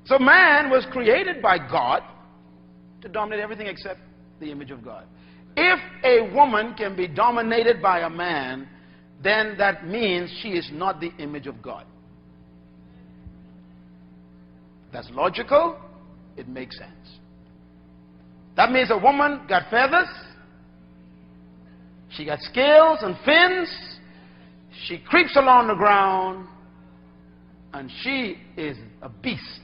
So man was created by God to dominate everything except the image of God. If a woman can be dominated by a man, then that means she is not the image of God. That's logical. It makes sense. That means a woman got feathers. She got scales and fins. She creeps along the ground. And she is a beast.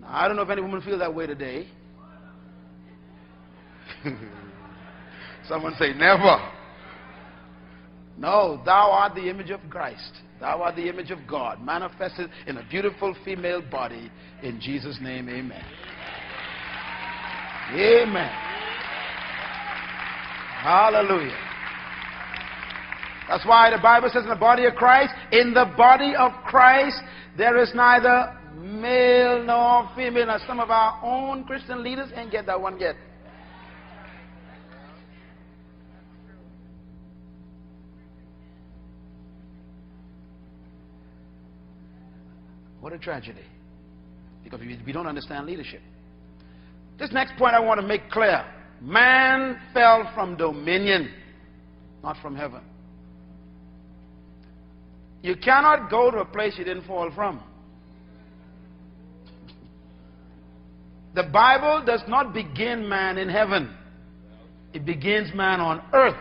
Now, I don't know if any woman feels that way today. Someone say never. No, thou art the image of Christ. Thou art the image of God, manifested in a beautiful female body. In Jesus' name, amen. Amen. Hallelujah. That's why the Bible says in the body of Christ, in the body of Christ, there is neither male nor female. Now, some of our own Christian leaders ain't get that one yet. What a tragedy. Because we don't understand leadership. This next point I want to make clear. Man fell from dominion, not from heaven. You cannot go to a place you didn't fall from. The Bible does not begin man in heaven. It begins man on earth.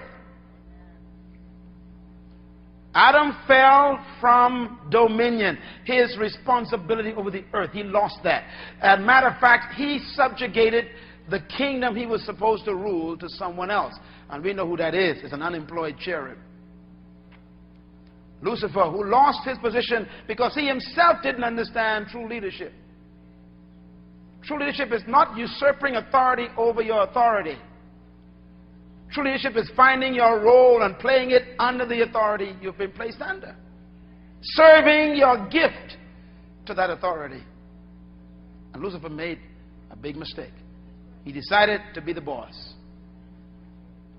Adam fell from dominion, his responsibility over the earth. He lost that. As a matter of fact, he subjugated the kingdom he was supposed to rule to someone else. And we know who that is. It's an unemployed cherub. Lucifer, who lost his position because he himself didn't understand true leadership. True leadership is not usurping authority over your authority. True leadership is finding your role and playing it under the authority you've been placed under. Serving your gift to that authority. And Lucifer made a big mistake. He decided to be the boss.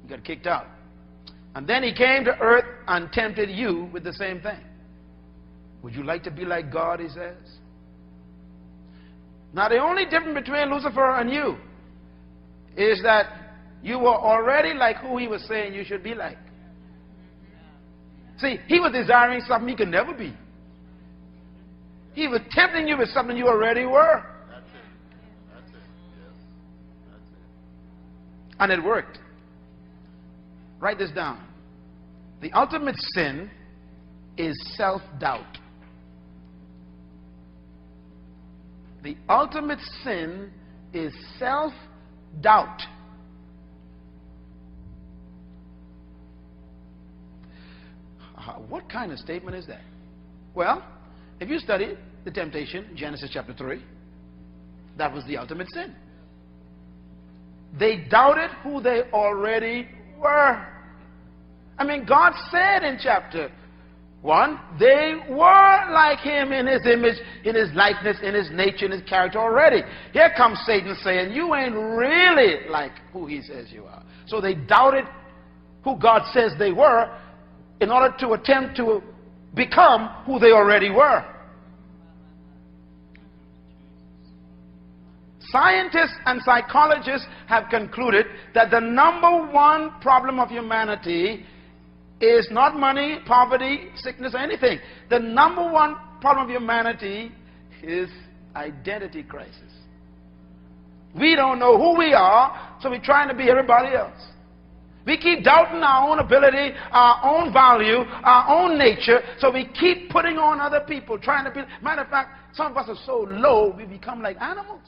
He got kicked out. And then he came to earth and tempted you with the same thing. Would you like to be like God, he says? Now, the only difference between Lucifer and you is that you were already like who he was saying you should be like. See, he was desiring something he could never be. He was tempting you with something you already were. That's it. That's it. Yes. That's it. And it worked. Write this down. The ultimate sin is self-doubt. The ultimate sin is self-doubt. What kind of statement is that? Well, if you study the temptation, Genesis chapter 3, that was the ultimate sin. They doubted who they already were. I mean, God said in chapter 1, they were like him in his image, in his likeness, in his nature, in his character already. Here comes Satan saying, you ain't really like who he says you are. So they doubted who God says they were in order to attempt to become who they already were. Scientists and psychologists have concluded that the number one problem of humanity is not money, poverty, sickness, or anything. The number one problem of humanity is identity crisis. We don't know who we are, so we're trying to be everybody else. We keep doubting our own ability, our own value, our own nature, so we keep putting on other people, trying to be. Matter of fact, some of us are so low, we become like animals.